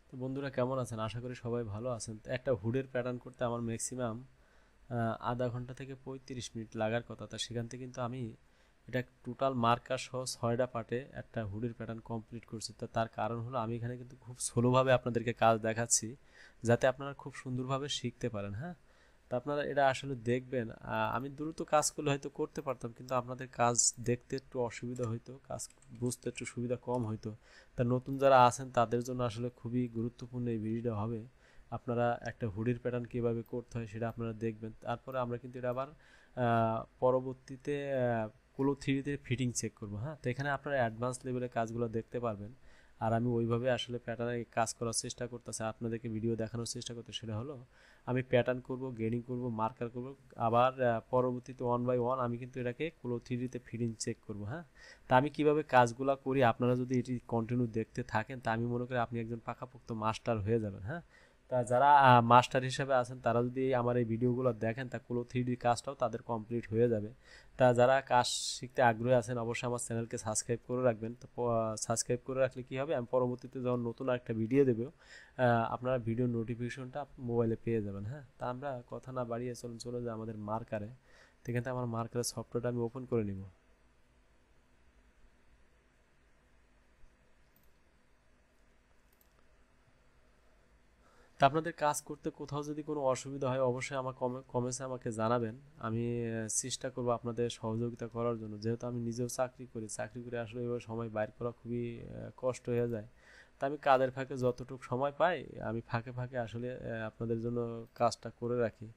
তো বন্ধুরা কেমন আছেন? আশা করি সবাই ভালো আছেন। তো একটা হুডের প্যাটার্ন করতে আমার ম্যাক্সিমাম আধা ঘন্টা থেকে 35 মিনিট লাগার কথা। তা সেখান থেকে কিন্তু আমি এটা টোটাল মার্কার সহ 6টা পার্টে একটা হুডের প্যাটার্ন কমপ্লিট করছি। তো তার কারণ হলো আমি এখানে কিন্তু খুব স্লোভাবে আপনাদেরকে কাজ দেখাচ্ছি, যাতে আপনারা খুব সুন্দরভাবে শিখতে পারেন। হ্যাঁ, তা আপনারা এটা আসলে দেখবেন। আমি দ্রুত কাজ করলে হয়তো করতে পারতাম, কিন্তু আপনাদের কাজ দেখতে একটু অসুবিধা হইতো, কাজ বুঝতে একটু সুবিধা কম হইতো। তা নতুন যারা আছেন তাদের জন্য আসলে খুবই গুরুত্বপূর্ণ এই ভিডিওটা হবে। আপনারা একটা হুডির প্যাটার্ন কীভাবে করতে হয় সেটা আপনারা দেখবেন। তারপরে আমরা কিন্তু এটা আবার পরবর্তীতে কুলো থ্রিতে ফিটিং চেক করব। হ্যাঁ, তো এখানে আপনারা অ্যাডভান্স লেভেলের কাজগুলো দেখতে পারবেন। আর আমি ওইভাবে আসলে প্যাটার্নে কাজ করার চেষ্টা করতেছি, আপনাদেরকে ভিডিও দেখানোর চেষ্টা করতে। সেটা হলো আমি প্যাটার্ন করব, গ্রেডিং করব, মার্কার করব, আবার পরবর্তীতে ওয়ান বাই ওয়ান আমি কিন্তু এটাকে কুলো থ্রিতে ফিটিং চেক করব। হ্যাঁ, তা আমি কিভাবে কাজগুলো করি আপনারা যদি এটি কন্টিনিউ দেখতে থাকেন, তা আমি মনে করি আপনি একজন পাকাপোক্ত মাস্টার হয়ে যাবেন। হ্যাঁ, তা যারা মাস্টার হিসেবে আছেন তারা যদি আমার এই ভিডিওগুলো দেখেন, তা কুলো থ্রি কাজটাও তাদের কমপ্লিট হয়ে যাবে। তা যারা কাজ শিখতে আগ্রহী আছেন অবশ্যই আমার চ্যানেলকে সাবস্ক্রাইব করে রাখবেন। তো সাবস্ক্রাইব করে রাখলে কী হবে, আমি পরবর্তীতে যখন নতুন একটা ভিডিও দেবো আপনারা ভিডিও নোটিফিকেশনটা মোবাইলে পেয়ে যাবেন। হ্যাঁ, তা আমরা কথা না বাড়িয়ে চলুন চলে যাই আমাদের মার্কারে। সেখান থেকে আমার মার্কারের সফটওয়্যারটা আমি ওপেন করে নিব। তা আপনাদের কাজ করতে কোথাও যদি কোনো অসুবিধা হয় অবশ্যই আমার কমেন্টসে আমাকে জানাবেন। আমি চেষ্টা করব আপনাদের সহযোগিতা করার জন্য। যেহেতু আমি নিজেও চাকরি করি, চাকরি করে আসলে এভাবে সময় বাইর করা খুবই কষ্ট হয়ে যায়। তা আমি কাজের ফাঁকে যতটুকু সময় পাই আমি ফাঁকে ফাঁকে আসলে আপনাদের জন্য কাজটা করে রাখি।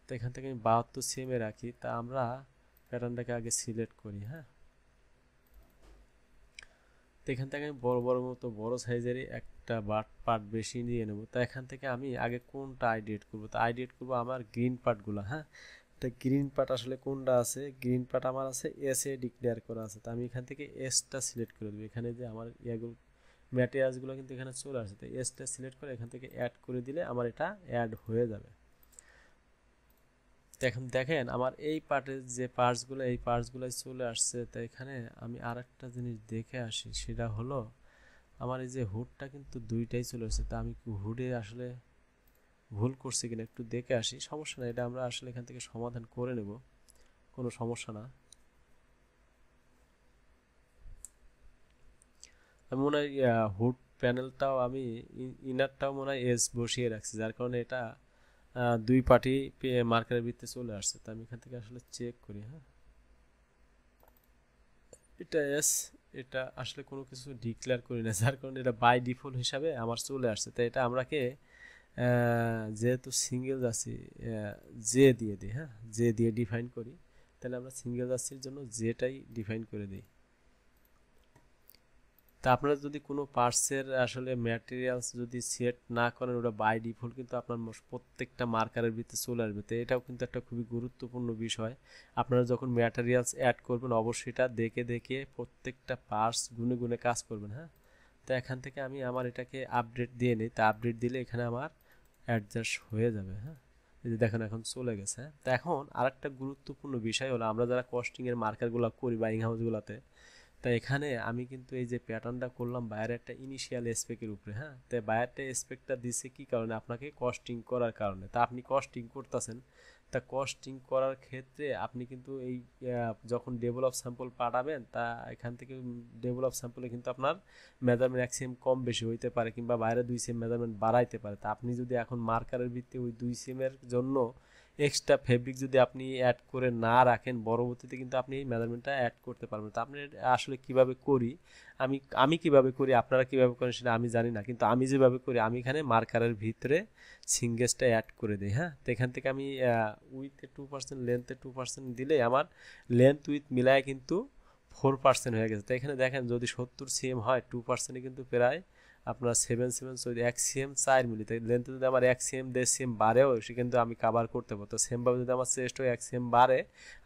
তো এখান থেকে আমি 72 সিএমে রাখি। তা আমরা প্যাটার্নটাকে আগে সিলেক্ট করি। হ্যাঁ, তো এখান থেকে আমি বড় বড় মতো বড় সাইজেরই একটা পার্ট বেশি নিয়ে নেবো। তো এখান থেকে আমি আগে কোনটা আইডিয়েট করবো, তো আইডিয়েট করবো আমার গ্রিন পার্টগুলো। হ্যাঁ, তো গ্রিন পার্ট আসলে কোনটা আছে, গ্রিন পার্ট আমার আছে এস এ ডিক্লেয়ার করা আছে। তো আমি এখান থেকে এসটা সিলেক্ট করে দেবো। এখানে যে আমার ইয়াগুলো ম্যাটেরিয়ালসগুলো কিন্তু এখানে চলে আসে, তো এসটা সিলেক্ট করে এখান থেকে অ্যাড করে দিলে আমার এটা অ্যাড হয়ে যাবে। তো এখন দেখেন আমার এই পার্টের যে পার্টসগুলো এই পার্টসগুলোই চলে আসছে। তো এখানে আমি আর একটা জিনিস দেখে আসি, সেটা হলো আমার এই যে হুডটা কিন্তু দুইটাই চলে আসছে। তা আমি হুডে আসলে ভুল করছি কিনা একটু দেখে আসি। সমস্যা না, এটা আমরা আসলে এখান থেকে সমাধান করে নেব, কোনো সমস্যা না। আমি মনে হয় হুড প্যানেলটাও আমি ইনারটাও মনে হয় এস বসিয়ে রাখছি, যার কারণে এটা দুই পার্টি মার্কারের ভিত্তিতে চলে আসছে। তো আমি এখান থেকে আসলে চেক করি। হ্যাঁ, এটা এস, এটা আসলে কোনো কিছু ডিক্লেয়ার করি না, যার কারণে এটা বাই ডিফল্ট হিসাবে আমার চলে আসছে। তো এটা আমরাকে যেহেতু সিঙ্গেল জার্সি জে দিয়ে দিই। হ্যাঁ, জে দিয়ে ডিফাইন করি, তাহলে আমরা সিঙ্গেল জার্সির জন্য জেটাই ডিফাইন করে দিই। তা আপনারা যদি কোনো পার্টসের আসলে ম্যাটেরিয়ালস যদি সেট না করেন, ওটা বাই ডিফল্ট কিন্তু আপনার প্রত্যেকটা মার্কারের ভিতরে চলে আসবে। তো এটাও কিন্তু একটা খুবই গুরুত্বপূর্ণ বিষয়। আপনারা যখন ম্যাটেরিয়ালস অ্যাড করবেন অবশ্যই এটা দেখে দেখে প্রত্যেকটা পার্টস গুনে গুনে কাজ করবেন। হ্যাঁ, তো এখান থেকে আমি আমার এটাকে আপডেট দিয়ে নিই। তা আপডেট দিলে এখানে আমার অ্যাডজাস্ট হয়ে যাবে। হ্যাঁ, এই যে দেখেন এখন চলে গেছে। হ্যাঁ, তো এখন আরেকটা গুরুত্বপূর্ণ বিষয় হলো আমরা যারা কস্টিংয়ের মার্কারগুলো করি বাইং হাউসগুলোতে, তাই এখানে আমি কিন্তু এই যে প্যাটার্নটা করলাম বাইরের একটা ইনিশিয়াল স্পেকের উপরে। হ্যাঁ, তাই বাইরেরটা স্পেকটা দিছে কি কারণে, আপনাকে কস্টিং করার কারণে। তা আপনি কস্টিং করতেছেন, তা কস্টিং করার ক্ষেত্রে আপনি কিন্তু এই যখন ডেভেলপ স্যাম্পল পাঠাবেন, তা এখান থেকে ডেভেলপ স্যাম্পলে কিন্তু আপনার মেজারমেন্ট 1 সেম কম বেশি হইতে পারে, কিংবা বাইরে 2 সেম মেজারমেন্ট বাড়াইতে পারে। তা আপনি যদি এখন মার্কারের ভিত্তিতে ওই 2 সেমের জন্য এক্সট্রা ফেব্রিক যদি আপনি অ্যাড করে না রাখেন, পরবর্তীতে কিন্তু আপনি এই মেজারমেন্টটা অ্যাড করতে পারবেন। তো আপনি আসলে কিভাবে করি, আমি আমি কিভাবে করি আপনারা কিভাবে করেন সেটা আমি জানি না, কিন্তু আমি যেভাবে করি আমি এখানে মার্কারের ভিতরে সিঙ্গেসটা অ্যাড করে দিই। হ্যাঁ, তো এখান থেকে আমি উইথে 2%, লেন্থে 2% দিলে আমার লেন্থ উইথ মিলায় কিন্তু 4% হয়ে গেছে। তো এখানে দেখেন যদি 70 সিএম হয় 2%, কিন্তু প্রায় আপনার 7 7 যদি 1 সিএম 4 মিলি, তাই লেন্থে যদি আমার 1 সিএম 1.5 সিএম বাড়েও সে কিন্তু আমি কাভার করতে পারবো। তো সেমভাবে যদি আমার চেস্ট হয় 1 সিএম বাড়ে,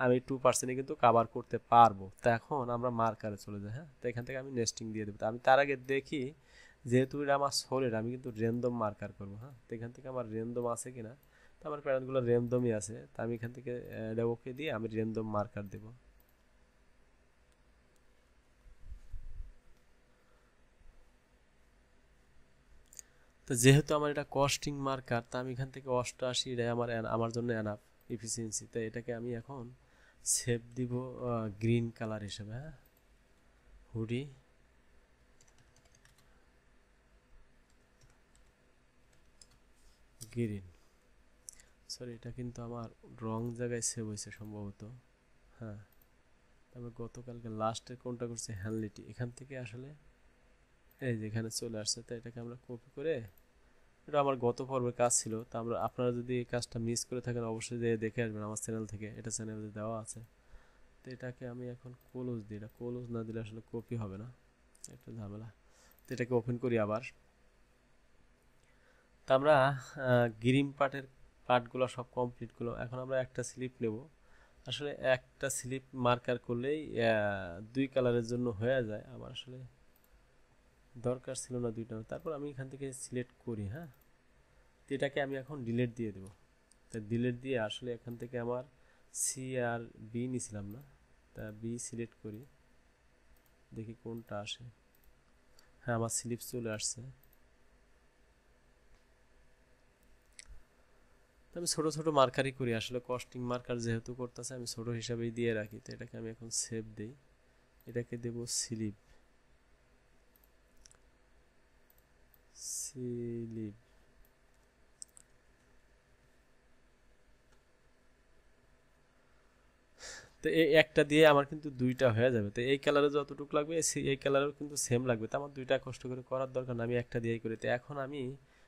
আমি 2%-এ কিন্তু কাভার করতে পারবো। তো এখন আমরা মার্কারে চলে যাই। হ্যাঁ, তো এখান থেকে আমি নেস্টিং দিয়ে দেবো। তো আমি তার আগে দেখি যেহেতু এটা আমার সলিড, আমি কিন্তু র্যান্ডম মার্কার করবো। হ্যাঁ, তো এখান থেকে আমার র্যান্ডম আছে কিনা, তো আমার প্যাটার্নগুলো র্যান্ডমই আছে। তো আমি এখান থেকে এটা ওকে দিয়ে আমি র্যান্ডম মার্কার দেবো। তো যেহেতু আমার এটা কস্টিং মার্কার, তা আমি এখান থেকে 88 এটাই আমার জন্য এনাফ এফিসিয়েন্সি। তো এটাকে আমি এখন সেভ দিব গ্রিন কালার হিসেবে। হ্যাঁ, হুডি গ্রিন। সরি, এটা কিন্তু আমার রং জায়গায় সেভ হয়েছে সম্ভবত। হ্যাঁ, আমি গতকালকে লাস্টের কোনটা করছি, হ্যান্ডলিটি, এখান থেকে আসলে এই যে এখানে চলে আসছে। তো এটাকে আমরা কপি করে, এটা আমার গত পর্বের কাজ ছিল। তো আপনারা যদি এই কাজটা মিস করে থাকেন অবশ্যই যে দেখে আসবেন আমার চ্যানেল থেকে, এটা চ্যানেলে দেওয়া আছে। তো এটাকে আমি এখন ক্লোজ দিই, এটা ক্লোজ না দিলে আসলে কপি হবে না, একটা ঝামেলা। তো এটাকে ওপেন করি আবার। তো আমরা গ্রিন পার্টগুলো সব কমপ্লিট করলো। এখন আমরা একটা স্লিপ নেব। আসলে একটা স্লিপ মার্কার করলেই 2 কালারের জন্য হয়ে যায়। আমার আসলে দরকার ছিল না 2টা। তারপর আমি এখান থেকে সিলেক্ট করি। হ্যাঁ, তো এটাকে আমি এখন ডিলিট দিয়ে দেবো। তা ডিলিট দিয়ে আসলে এখান থেকে আমার সি আর বি নিছিলাম না, তা বি সিলেক্ট করি, দেখি কোনটা আসে। হ্যাঁ, আমার স্লিপ চলে আসছে। আমি ছোট ছোট মার্কারই করি, আসলে কস্টিং মার্কার যেহেতু করতেছে আমি ছোট হিসাবেই দিয়ে রাখি। তো এটাকে আমি এখন সেভ দিই, এটাকে দেব স্লিপ স্লিপ। তো এই একটা দিয়ে আমার কিন্তু 2টা হয়ে যাবে। তো এই কালারে যতটুকু লাগবে এই কালারেও কিন্তু সেম লাগবে। তো আমার 2টা কষ্ট করে করার দরকার না, আমি একটা দিয়েই করি। তো এখন আমি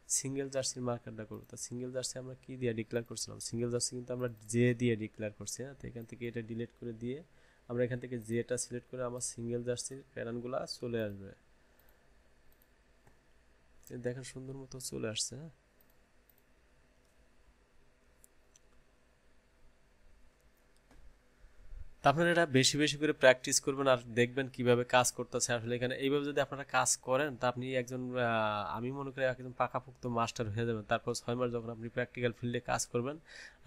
সিঙ্গেল জার্সির মার্কারটা করবো। তো সিঙ্গেল জার্সি আমরা কি দিয়ে ডিক্লেয়ার করছিলাম, সিঙ্গেল জার্সি কিন্তু আমরা জে দিয়ে ডিক্লেয়ার করছি। হ্যাঁ, তো এখান থেকে এটা ডিলিট করে দিয়ে আমরা এখান থেকে জেটা সিলেক্ট করে আমার সিঙ্গেল জার্সির প্যাটার্নগুলো চলে আসবে। দেখেন সুন্দর মতো চলে আসছে। হ্যাঁ, তা আপনারা এটা বেশি বেশি করে প্র্যাকটিস করবেন আর দেখবেন কিভাবে কাজ করতেছে আসলে এখানে। এইভাবে যদি আপনারা কাজ করেন তা আপনি একজন আমি মনে করি একজন পাকাপোক্ত মাস্টার হয়ে যাবেন। তারপর 6 মাস যখন আপনি প্র্যাকটিক্যাল ফিল্ডে কাজ করবেন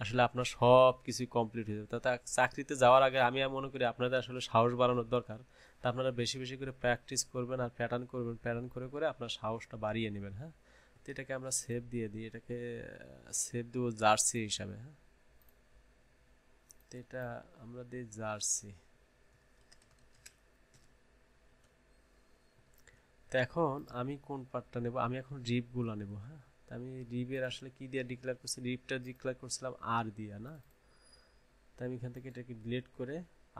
আসলে আপনার সব কিছুই কমপ্লিট হয়ে যাবে। তা চাকরিতে যাওয়ার আগে আমি মনে করি আপনাদের আসলে সাহস বাড়ানোর দরকার। তা আপনারা বেশি বেশি করে প্র্যাকটিস করবেন আর প্যাটার্ন করবেন, প্যাটার্ন করে করে আপনার সাহসটা বাড়িয়ে নেবেন। হ্যাঁ, তো এটাকে আমরা সেভ দিয়ে দিই, এটাকে সেভ দেবো জার্সি হিসাবে। হ্যাঁ, তো এটা আমরা দিই জার্সি। তো এখন আমি কোন পার্টটা নেব, আমি এখন রিবগুলো নেব। হ্যাঁ, তো আমি রিবের আসলে কি দিয়ে ডিক্লেয়ার করছি, রিবটা ডিক্লেয়ার করছিলাম আর দিয়া না। তো আমি এখান থেকে এটাকে ডিলিট করে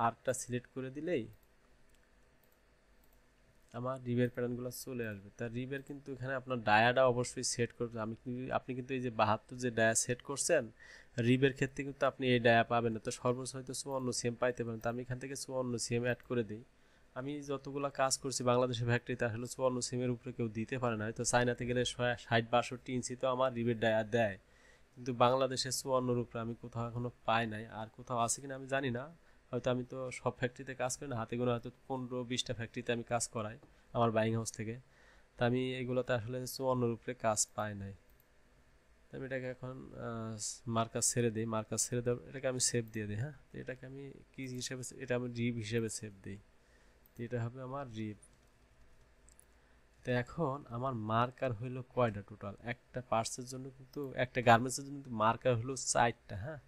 আরটা সিলেক্ট করে দিলেই আমার রিবের প্যাটার্নগুলো চলে আসবে। তা রিবের কিন্তু এখানে আপনার ডায়াটা অবশ্যই সেট করবে। আপনি কিন্তু এই যে 72 যে ডায়া সেট করছেন রিবের ক্ষেত্রে কিন্তু আপনি এই ডায়া পাবেন না। তো সর্বোচ্চ হয়তো 54 সিএম পাইতে পারেন। তো আমি এখান থেকে 54 সিএম অ্যাড করে দিই। আমি যতগুলো কাজ করছি বাংলাদেশের ফ্যাক্টরিতে আসলে 54 সিএমের উপরে কেউ দিতে পারে না। হয়তো চায়নাতে গেলে 60-62 ইঞ্চি তো আমার রিবের ডায়া দেয়, কিন্তু বাংলাদেশে 54-র উপরে আমি কোথাও এখনো পাই নাই। আর কোথাও আছে কিনা আমি জানি না। হয়তো আমি তো সব ফ্যাক্টরিতে কাজ করি না, হাতে গোনা হয়তো 15-20টা ফ্যাক্টরিতে আমি কাজ করাই আমার বাইং হাউস থেকে। তা আমি এগুলোতে আসলে 54-র উপরে কাজ পাই নাই। তো আমি এটাকে এখন মার্কাস ছেড়ে দিই, মার্কাস ছেড়ে দেব, এটাকে আমি সেভ দিয়ে দিই। হ্যাঁ, তো এটাকে আমি কি হিসেবে, এটা আমি রিব হিসেবে সেভ দিই। তো এটা হবে আমার রিব। তো এখন আমার মার্কার হইলো কয়টা টোটাল, একটা পার্টসের জন্য কিন্তু একটা গার্মেন্টসের জন্য কিন্তু মার্কার হলো 4টা। হ্যাঁ,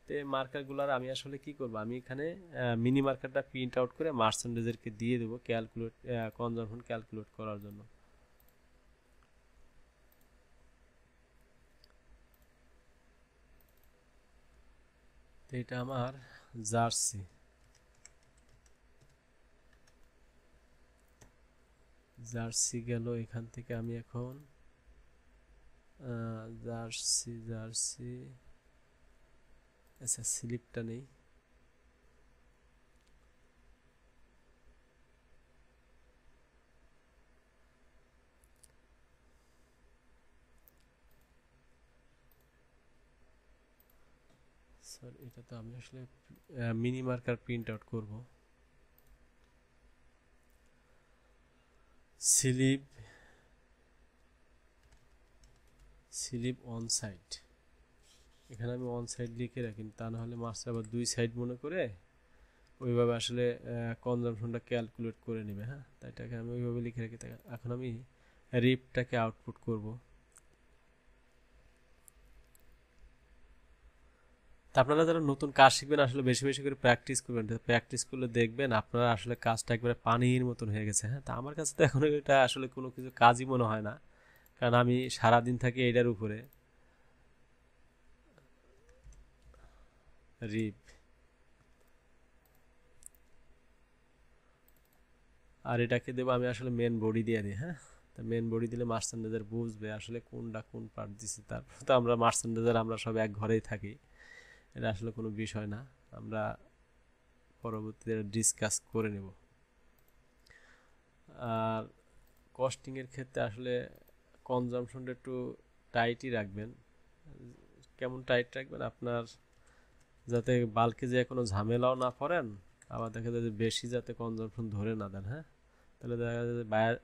তো এই মার্কারগুলোর আমি আসলে কি করব, আমি এখানে মিনি মার্কারটা প্রিন্ট আউট করে মার্চেন্ডাইজারকে দিয়ে দেবো ক্যালকুলেট কনজাম্পশন ক্যালকুলেট করার জন্য। তো এটা আমার জার্সি জার্সি গেল। এখান থেকে আমি এখন জার্সি জার্সি আচ্ছা স্লিপটা নেই। স্যার এটা তো আমি আসলে মিনি মার্কার প্রিন্ট আউট করবো। স্লিপ স্লিপ অন সাইড, এখানে আমি অন সাইড লিখে রাখি, তা না হলে মাস্টার আবার 2 সাইড মনে করে ওইভাবে আসলে কনজাম্পশনটা ক্যালকুলেট করে নেবে। হ্যাঁ, তাই এটাকে আমি ওইভাবে লিখে রাখি। এখন আমি রিপটাকে আউটপুট করব। তা আপনারা যারা নতুন কাজ শিখবেন আসলে বেশি বেশি করে প্র্যাকটিস করবেন, প্র্যাকটিস করলে দেখবেন আপনারা আসলে কাজটা একবারে পানির মতন হয়ে গেছে। হ্যাঁ, তা আমার কাছে তো এখন এটা আসলে কোনো কিছু কাজই মনে হয় না, কারণ আমি সারাদিন থাকি এটার উপরে। রিপ আর এটাকে দেবো আমি আসলে মেন বডি দিয়ে দিই। হ্যাঁ, তা মেন বডি দিলে মার্চেন্ডাইজার বুঝবে আসলে কোনটা কোন পার্ট দিছি। তারপর তো আমরা মার্চেন্ডাইজার আমরা সব এক ঘরেই থাকি, এটা আসলে কোনো বিষয় না, আমরা পরবর্তীতে ডিসকাস করে নেব। আর কস্টিংয়ের ক্ষেত্রে আসলে কনজামশনটা একটু টাইটই রাখবেন। কেমন টাইট রাখবেন আপনার, যাতে বাল্কে যে কোনো ঝামেলাও না পড়েন, আবার দেখা যায় যে বেশি যাতে কনজামশন ধরে না দেন। হ্যাঁ, তাহলে দেখা যায় যে বায়ার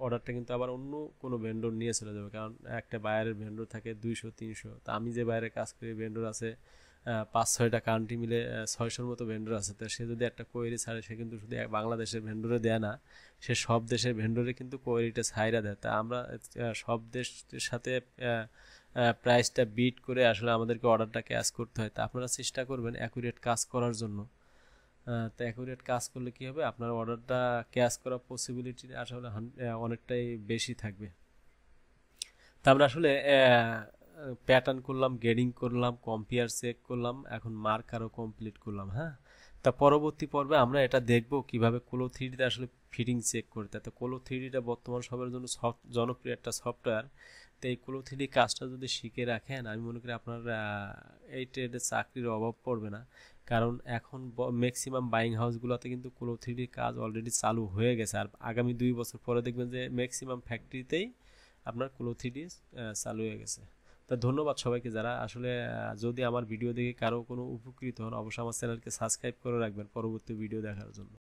অর্ডারটা কিন্তু আবার অন্য কোনো ভেন্ডর নিয়ে চলে যাবে, কারণ একটা বায়ারের ভেন্ডর থাকে 200-300। তা আমি যে বাইরে কাজ করি ভেন্ডর আছে 5-6টা কান্ট্রি মিলে 600-র মতো ভেন্ডর আছে। তো সে যদি একটা কোয়েরি ছাড়ে, সে কিন্তু শুধু বাংলাদেশের ভেন্ডরে দেয় না, সে সব দেশের ভেন্ডরে কিন্তু কোয়েরিটা ছাইরা দেয়। তা আমরা সব দেশের সাথে প্রাইসটা বিট করে আসলে আমাদেরকে অর্ডারটা ক্যাশ করতে হয়। তা আপনারা চেষ্টা করবেন অ্যাকুরেট কাজ করার জন্য। তো অ্যাকুরেট কাজ করলে কী হবে, আপনার অর্ডারটা ক্যাশ করার পসিবিলিটি আসলে অনেকটাই বেশি থাকবে। তা আমরা আসলে প্যাটার্ন করলাম, গ্রেডিং করলাম, কম্পেয়ার চেক করলাম, এখন মার্কারও কমপ্লিট করলাম। হ্যাঁ, তা পরবর্তী পর্বে আমরা এটা দেখব কিভাবে কোলো থ্রিডিতে আসলে ফিটিং চেক করতে। তো কোলো থ্রিডিটা বর্তমান সবার জন্য জনপ্রিয় একটা সফটওয়্যার। তো এই কোলো থ্রিডি কাজটা যদি শিখে রাখেন, আমি মনে করি আপনার এই ট্রেডে চাকরির অভাব পড়বে না, কারণ এখন ম্যাক্সিমাম বাইং হাউসগুলোতে কিন্তু কোলো থ্রিডির কাজ অলরেডি চালু হয়ে গেছে। আর আগামী 2 বছর পরে দেখবেন যে ম্যাক্সিমাম ফ্যাক্টরিতেই আপনার কোলো থ্রিডি চালু হয়ে গেছে। তা ধন্যবাদ সবাইকে যারা আসলে যদি আমার ভিডিও দেখে কারো কোনো উপকৃত হন, অবশ্যই আমার চ্যানেলকে সাবস্ক্রাইব করে রাখবেন পরবর্তী ভিডিও দেখার জন্য।